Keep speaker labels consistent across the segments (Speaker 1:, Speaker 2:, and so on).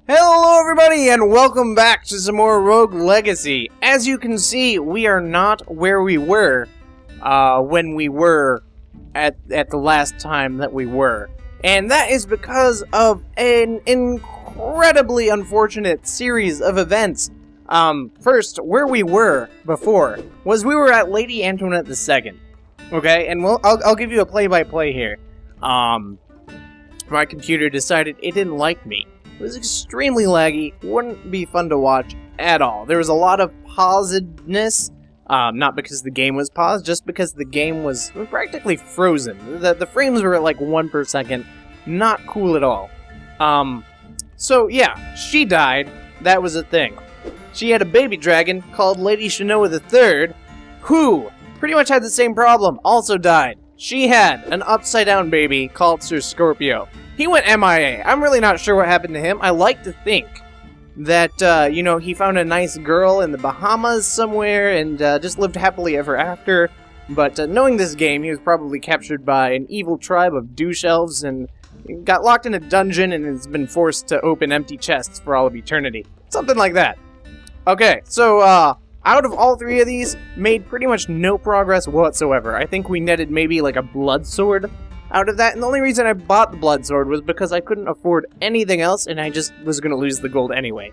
Speaker 1: Hello everybody and welcome back to some more Rogue Legacy. As you can see, we are not where we were when we were at the last time that we were. And that is because of an incredibly unfortunate series of events. First, where we were before was we were at Lady Antoinette II. Okay, and I'll give you a play-by-play here. My computer decided it didn't like me. It was extremely laggy, wouldn't be fun to watch at all. There was a lot of pausedness, not because the game was paused, just because the game was practically frozen. The frames were at like 1 per second, not cool at all. So yeah, she died, that was a thing. She had a baby dragon called Lady Shanoa III, who pretty much had the same problem, also died. She had an upside-down baby called Sir Scorpio. He went MIA. I'm really not sure what happened to him. I like to think that, he found a nice girl in the Bahamas somewhere and just lived happily ever after. But knowing this game, he was probably captured by an evil tribe of douche elves and got locked in a dungeon and has been forced to open empty chests for all of eternity. Something like that. Okay, so, out of all three of these, made pretty much no progress whatsoever. I think we netted maybe like a blood sword out of that, and the only reason I bought the blood sword was because I couldn't afford anything else, and I just was going to lose the gold anyway.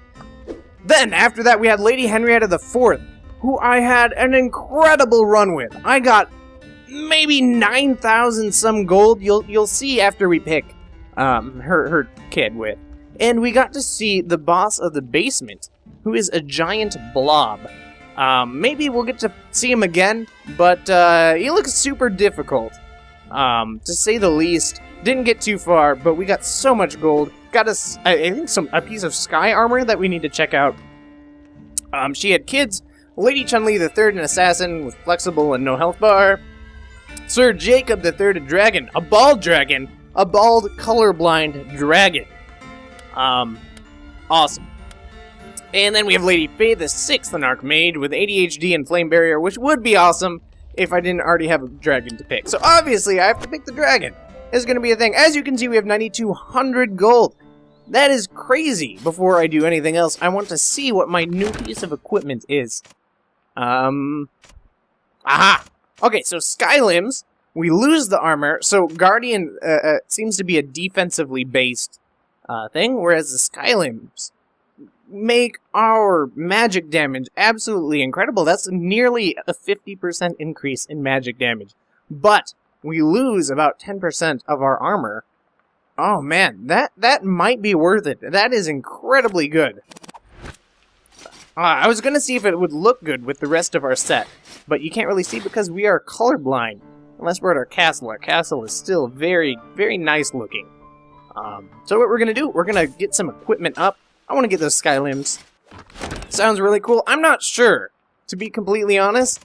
Speaker 1: Then, after that, we had Lady Henrietta IV, who I had an incredible run with. I got maybe 9,000 some gold, you'll see after we pick her kid with. And we got to see the boss of the basement, who is a giant blob. Maybe we'll get to see him again, but he looks super difficult. To say the least. Didn't get too far, but we got so much gold. Got us, I think, a piece of sky armor that we need to check out. She had kids. Lady Chun-Li III, an assassin with flexible and no health bar. Sir Jacob III, a dragon. A bald colorblind dragon. Awesome. And then we have Lady Faye VI, an Archmage with ADHD and Flame Barrier, which would be awesome if I didn't already have a dragon to pick. So obviously, I have to pick the dragon. It's going to be a thing. As you can see, we have 9,200 gold. That is crazy. Before I do anything else, I want to see what my new piece of equipment is. Aha! Okay, so Skylimbs, we lose the armor. So Guardian seems to be a defensively based thing, whereas the Skylimbs make our magic damage absolutely incredible. That's nearly a 50% increase in magic damage. But we lose about 10% of our armor. Oh man, that might be worth it. That is incredibly good. I was gonna see if it would look good with the rest of our set, but you can't really see because we are colorblind. Unless we're at our castle. Our castle is still very, very nice looking. So what we're gonna do, we're gonna get some equipment up. I want to get those Skylimbs. Sounds really cool. I'm not sure, to be completely honest.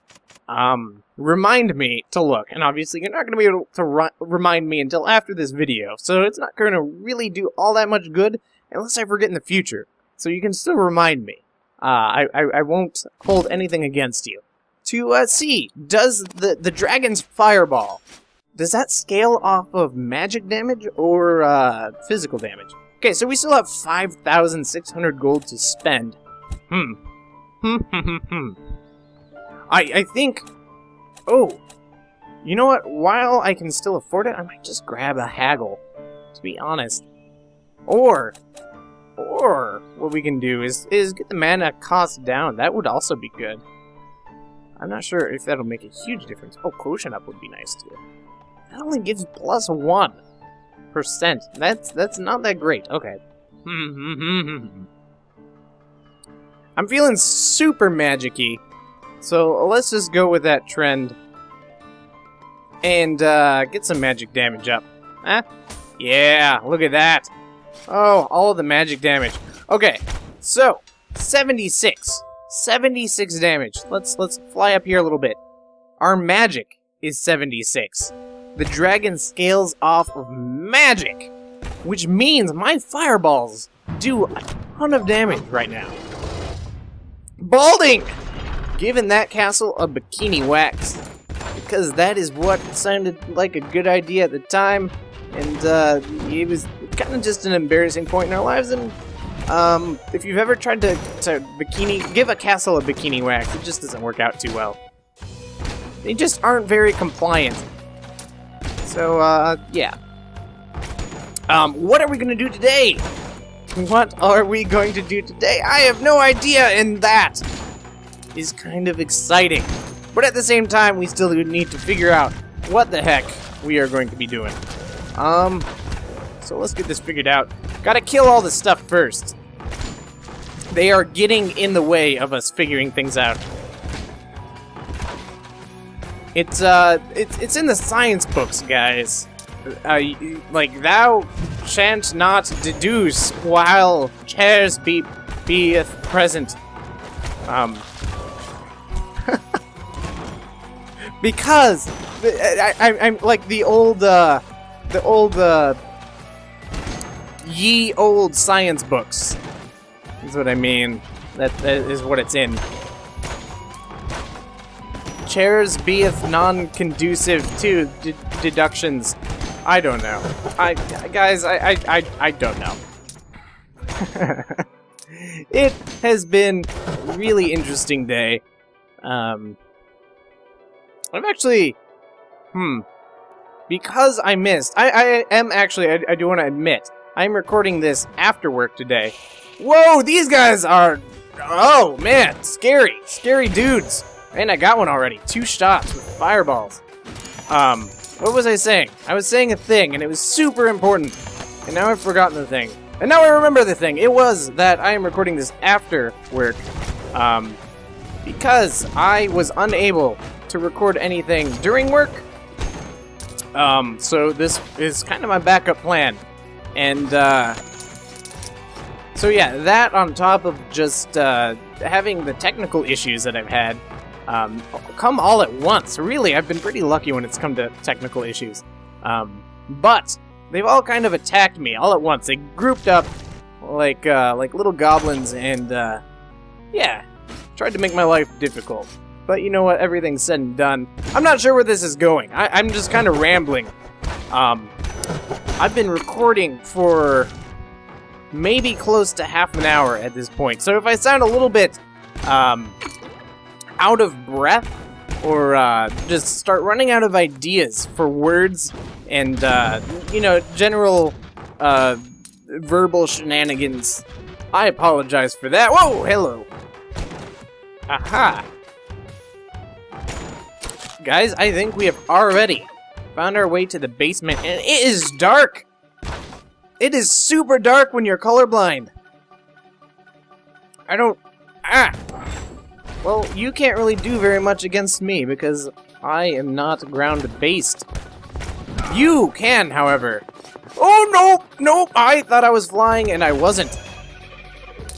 Speaker 1: Remind me to look. And obviously, you're not going to be able to remind me until after this video. So it's not going to really do all that much good unless I forget in the future. So you can still remind me. I won't hold anything against you. To see, does the dragon's fireball, does that scale off of magic damage or physical damage? Okay, so we still have 5,600 gold to spend. I think... Oh, you know what? While I can still afford it, I might just grab a haggle, to be honest. Or what we can do is get the mana cost down. That would also be good. I'm not sure if that'll make a huge difference. Oh, Quotient Up would be nice, too. That only gives +1%. That's not that great. Okay. I'm feeling super magic-y. So let's just go with that trend. And get some magic damage up. Huh? Yeah, look at that. Oh, all of the magic damage. Okay, so 76. 76 damage. Let's fly up here a little bit. Our magic is 76. The dragon scales off of magic, which means my fireballs do a ton of damage right now. Balding! Giving that castle a bikini wax, because that is what sounded like a good idea at the time, and it was kind of just an embarrassing point in our lives, and If you've ever tried to give a castle a bikini wax, it just doesn't work out too well. They just aren't very compliant. So, yeah. What are we gonna do today? What are we going to do today? I have no idea, and that is kind of exciting. But at the same time, we still need to figure out what the heck we are going to be doing. So let's get this figured out. Gotta kill all the stuff first. They are getting in the way of us figuring things out. It's in the science books, guys. Like, thou shan't not deduce while chairs beeth present. Because I'm like the old ye old science books. Is what I mean. That is what it's in. Chairs beeth non-conducive to deductions. I don't know. Guys, I don't know. It has been a really interesting day. I'm actually, because I missed. I am actually. I do want to admit I'm recording this after work today. Whoa, these guys are. Oh man, scary dudes. And I got one already. 2 shots with fireballs. What was I saying? I was saying a thing, and it was super important. And now I've forgotten the thing. And now I remember the thing. It was that I am recording this after work. Because I was unable to record anything during work. So this is kind of my backup plan. And, so yeah, that on top of just, having the technical issues that I've had, come all at once. Really, I've been pretty lucky when it's come to technical issues. But they've all kind of attacked me all at once. They grouped up like little goblins and, yeah, tried to make my life difficult. But you know what? Everything's said and done. I'm not sure where this is going. I'm just kind of rambling. I've been recording for maybe close to half an hour at this point. So if I sound a little bit, out of breath, or just start running out of ideas for words and, you know, general verbal shenanigans, I apologize for that. Whoa, hello. Aha. Guys, I think we have already found our way to the basement, and it is dark. It is super dark when you're colorblind. Well, you can't really do very much against me because I am not ground-based. You can, however. Oh, nope, I thought I was flying and I wasn't.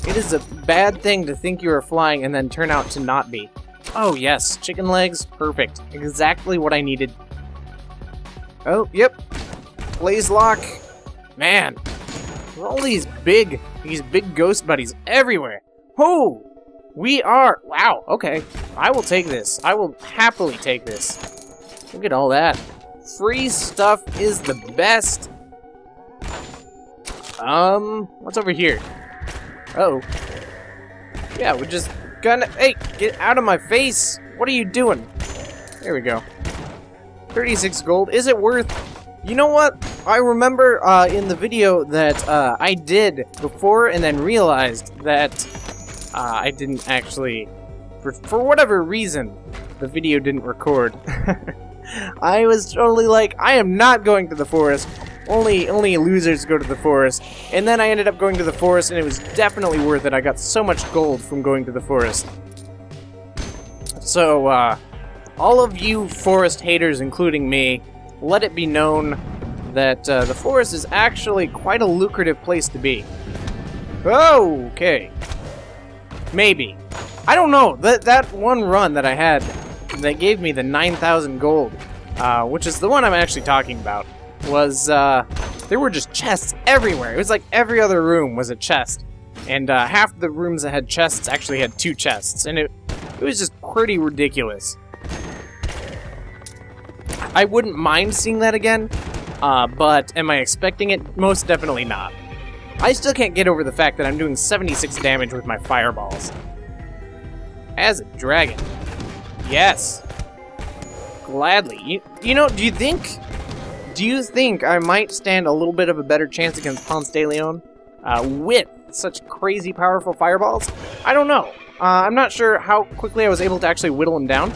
Speaker 1: It is a bad thing to think you are flying and then turn out to not be. Oh, yes, chicken legs, perfect. Exactly what I needed. Oh, yep. Blaze lock. Man, all these big ghost buddies everywhere. Oh! We are... Wow, okay. I will take this. I will happily take this. Look at all that. Free stuff is the best. What's over here? Uh-oh. Yeah, we're just gonna... Hey, get out of my face! What are you doing? There we go. 36 gold. Is it worth... You know what? I remember in the video that I did before and then realized that... I didn't actually, for whatever reason, the video didn't record. I was totally like, I am not going to the forest. Only losers go to the forest. And then I ended up going to the forest, and it was definitely worth it. I got so much gold from going to the forest. So, all of you forest haters, including me, let it be known that the forest is actually quite a lucrative place to be. Okay. Maybe. I don't know. That one run that I had that gave me the 9,000 gold, which is the one I'm actually talking about, was, there were just chests everywhere. It was like every other room was a chest. And half the rooms that had chests actually had 2 chests. And it was just pretty ridiculous. I wouldn't mind seeing that again, but am I expecting it? Most definitely not. I still can't get over the fact that I'm doing 76 damage with my fireballs. As a dragon. Yes. Gladly. You know, do you think I might stand a little bit of a better chance against Ponce de Leon with such crazy powerful fireballs? I don't know. I'm not sure how quickly I was able to actually whittle him down.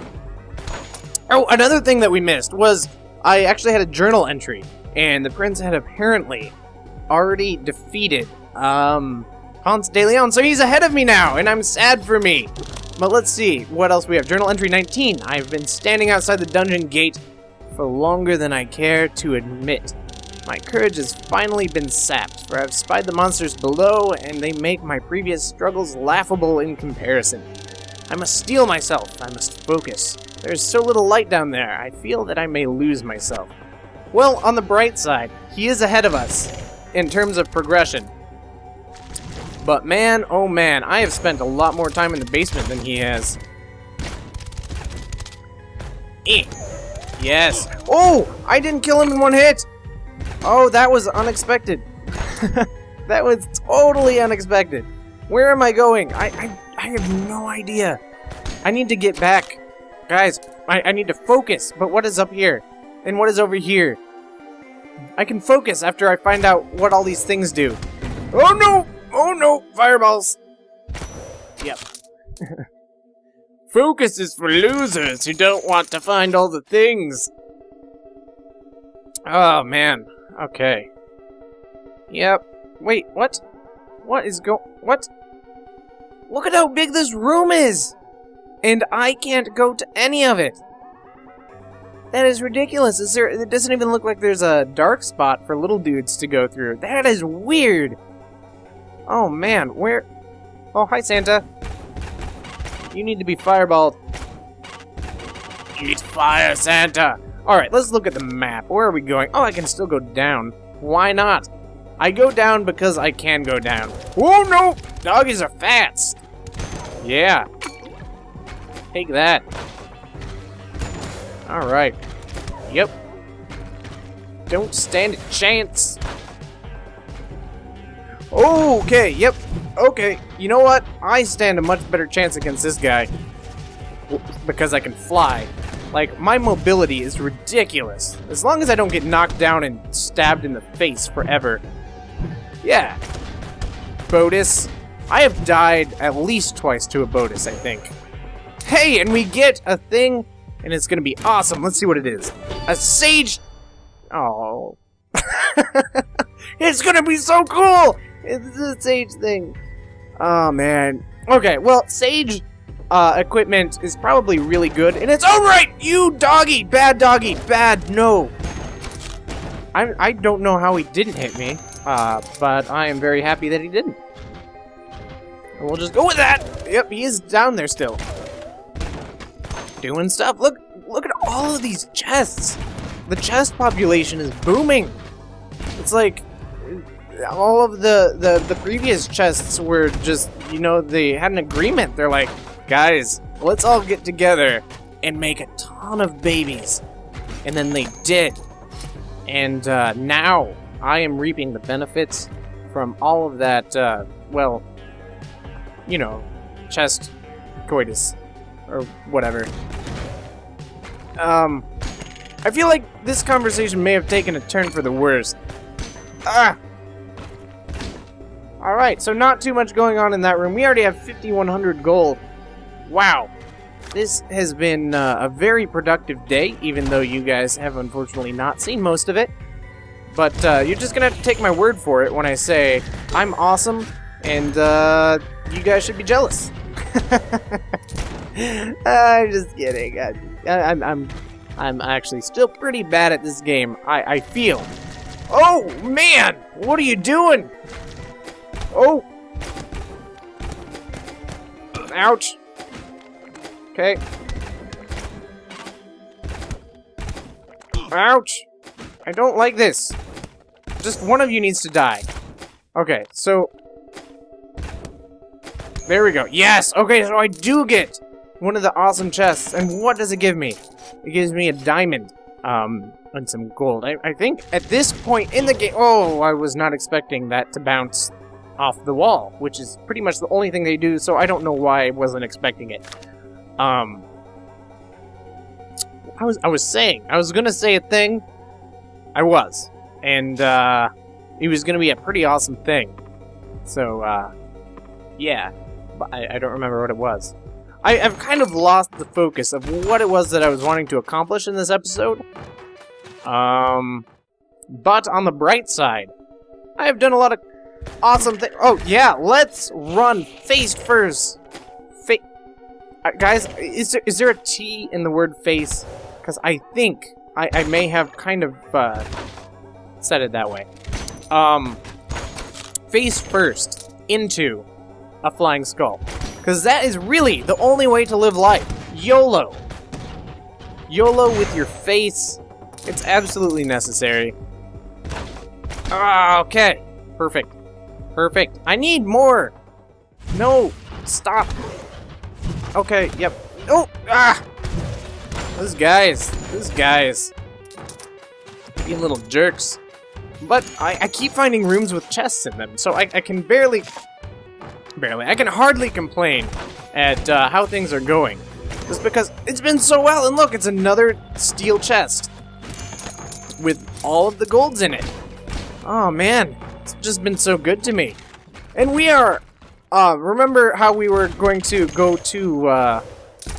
Speaker 1: Oh, another thing that we missed was I actually had a journal entry, and the prince had apparently already defeated Ponce de Leon, so he's ahead of me now, and I'm sad for me. But let's see what else we have. Journal entry 19. I've been standing outside the dungeon gate for longer than I care to admit. My courage has finally been sapped, for I've spied the monsters below, and they make my previous struggles laughable in comparison. I must steel myself. I must focus. There's so little light down there. I feel that I may lose myself. Well, on the bright side, he is ahead of us in terms of progression. But man, oh man, I have spent a lot more time in the basement than he has. Yes. Oh, I didn't kill him in one hit. Oh, that was unexpected. That was totally unexpected. Where am I going? I have no idea. I need to get back. Guys, I need to focus. But what is up here? And what is over here? I can focus after I find out what all these things do. Oh no! Oh no! Fireballs! Yep. Focus is for losers who don't want to find all the things. Oh man. Okay. Yep. Wait, what? What is what? Look at how big this room is! And I can't go to any of it! That is ridiculous. It doesn't even look like there's a dark spot for little dudes to go through. That is weird! Oh man, where? Oh, hi Santa. You need to be fireballed. Eat fire, Santa! Alright, let's look at the map. Where are we going? Oh, I can still go down. Why not? I go down because I can go down. Oh no! Doggies are fast! Yeah. Take that. Alright. Yep. Don't stand a chance. Okay, yep. Okay, you know what? I stand a much better chance against this guy. Because I can fly. Like, my mobility is ridiculous. As long as I don't get knocked down and stabbed in the face forever. Yeah. Botus. I have died at least twice to a Botus, I think. Hey, and we get a thing, and it's gonna be awesome. Let's see what it is. A sage... Oh. It's gonna be so cool! It's a sage thing. Oh, man. Okay, well, sage equipment is probably really good in its own right! You doggy! Bad doggy! Bad, no! I don't know how he didn't hit me, but I am very happy that he didn't. And we'll just go with that! Yep, he is down there still. Doing stuff. Look at all of these chests. The chest population is booming. It's like all of the previous chests were just, you know, they had an agreement. They're like, guys, let's all get together and make a ton of babies. And then they did. And now I am reaping the benefits from all of that, well, you know, chest coitus. Or whatever. I feel like this conversation may have taken a turn for the worse. Ah! Alright, so not too much going on in that room. We already have 5,100 gold. Wow. This has been a very productive day, even though you guys have unfortunately not seen most of it. But you're just gonna have to take my word for it when I say I'm awesome, and you guys should be jealous. I'm just kidding. I'm actually still pretty bad at this game. I feel. Oh man, what are you doing? Oh, ouch. Okay. Ouch. I don't like this. Just one of you needs to die. Okay, so there we go. Yes! Okay, so I do get one of the awesome chests. And what does it give me? It gives me a diamond. and some gold. I think at this point in the game... Oh, I was not expecting that to bounce off the wall, which is pretty much the only thing they do, so I don't know why I wasn't expecting it. I was saying, I was gonna say a thing. I was. And, it was gonna be a pretty awesome thing. So, yeah. But I don't remember what it was. I've kind of lost the focus of what it was that I was wanting to accomplish in this episode. But on the bright side, I have done a lot of awesome things. Oh, yeah, let's run face first. Guys, is there a T in the word face? Because I think I may have kind of said it that way. Face first into a flying skull. Because that is really the only way to live life. YOLO. YOLO with your face. It's absolutely necessary. Okay. Perfect. Perfect. I need more. No. Stop. Okay. Yep. Oh. Ah. Those guys. Being little jerks. But I keep finding rooms with chests in them, so I can barely, I can hardly complain at how things are going. Just because it's been so well, and look, it's another steel chest with all of the golds in it. Oh man, it's just been so good to me. And we are, remember how we were going to go to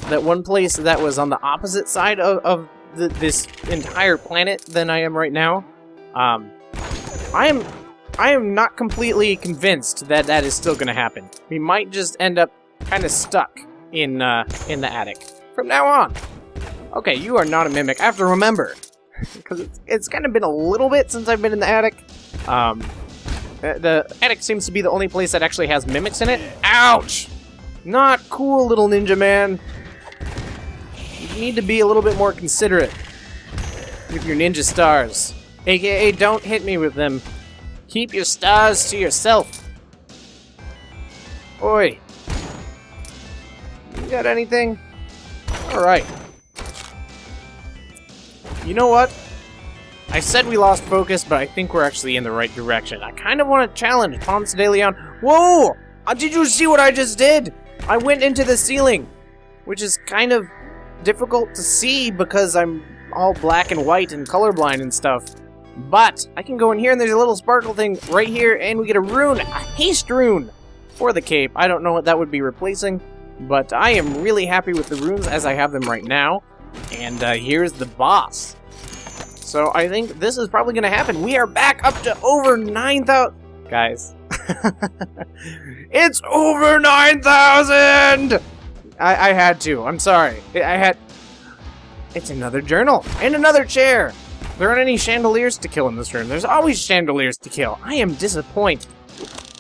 Speaker 1: that one place that was on the opposite side of this entire planet than I am right now? I am not completely convinced that that is still going to happen. We might just end up kind of stuck in the attic from now on. Okay, you are not a mimic. I have to remember, because it's kind of been a little bit since I've been in the attic. The attic seems to be the only place that actually has mimics in it. Ouch! Not cool, little ninja man. You need to be a little bit more considerate with your ninja stars. AKA, don't hit me with them. Keep your stars to yourself. Oi. You got anything? Alright. You know what? I said we lost focus, but I think we're actually in the right direction. I kind of want to challenge Ponce de Leon. Whoa! Did you see what I just did? I went into the ceiling, which is kind of difficult to see because I'm all black and white and colorblind and stuff. But I can go in here and there's a little sparkle thing right here and we get a rune, a haste rune for the cape. I don't know what that would be replacing, but I am really happy with the runes as I have them right now. And here's the boss. So I think this is probably going to happen. We are back up to over 9,000. Guys. It's over 9,000! I had to. I'm sorry. It's another journal and another chair. There aren't any chandeliers to kill in this room. There's always chandeliers to kill. I am disappointed.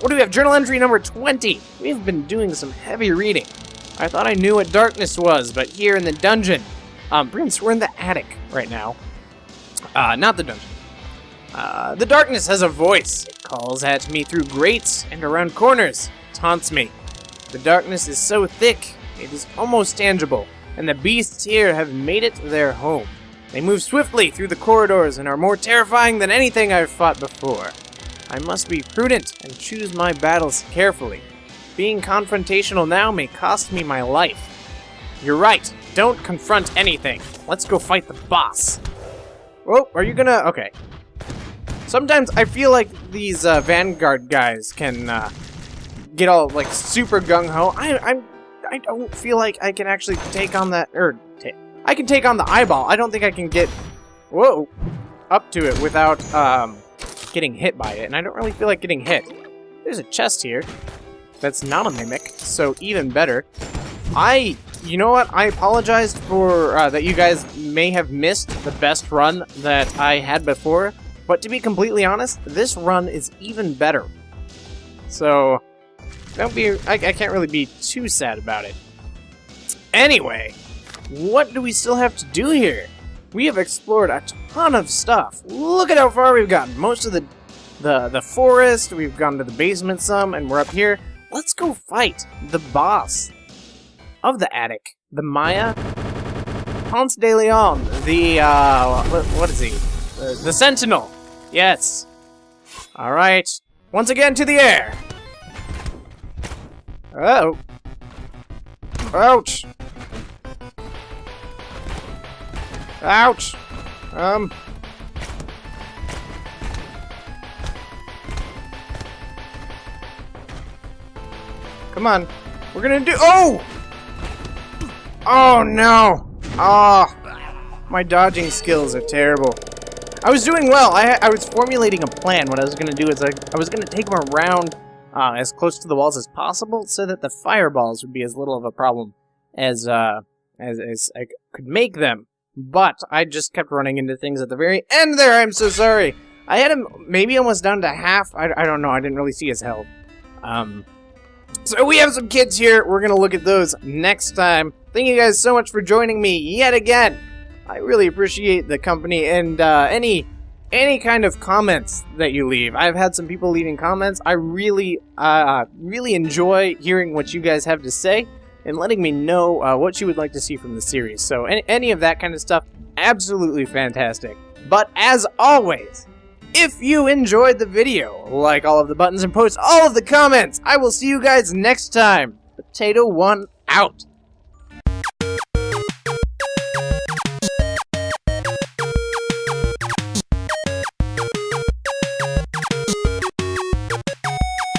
Speaker 1: What do we have? Journal entry number 20. We've been doing some heavy reading. I thought I knew what darkness was, but here in the dungeon. We're in the attic right now. Not the dungeon. The darkness has a voice. It calls at me through grates and around corners. It taunts me. The darkness is so thick, it is almost tangible, and the beasts here have made it their home. They move swiftly through the corridors and are more terrifying than anything I've fought before. I must be prudent and choose my battles carefully. Being confrontational now may cost me my life. You're right. Don't confront anything. Let's go fight the boss. Oh, are you gonna... Okay. Sometimes I feel like these Vanguard guys can get all, like, super gung-ho. I don't feel like I can actually take on that... I can take on the eyeball. I don't think I can get, up to it without getting hit by it. And I don't really feel like getting hit. There's a chest here that's not a mimic, so even better. You know what? I apologized for that you guys may have missed the best run that I had before. But to be completely honest, this run is even better. So, don't be... I can't really be too sad about it. Anyway... What do we still have to do here? We have explored a ton of stuff. Look at how far we've gotten. Most of the forest, we've gone to the basement some, and we're up here. Let's go fight the boss of the attic, the Maya. Ponce de Leon, the, what is he? The Sentinel. Yes. Alright. Once again to the air. Oh. Ouch. Ouch. Come on. We're gonna do— oh! Oh no! Oh, my dodging skills are terrible. I was doing well. I was formulating a plan. What I was gonna do is I was gonna take them around as close to the walls as possible so that the fireballs would be as little of a problem as I could make them. But I just kept running into things at the very end there. I'm so sorry. I had him maybe almost down to half. I don't know. I didn't really see his health. So we have some kids here. We're going to look at those next time. Thank you guys so much for joining me yet again. I really appreciate the company and any kind of comments that you leave. I've had some people leaving comments. I really enjoy hearing what you guys have to say and letting me know what you would like to see from the series. So any of that kind of stuff, absolutely fantastic. But as always, if you enjoyed the video, like all of the buttons and post all of the comments. I will see you guys next time. Potato1 out.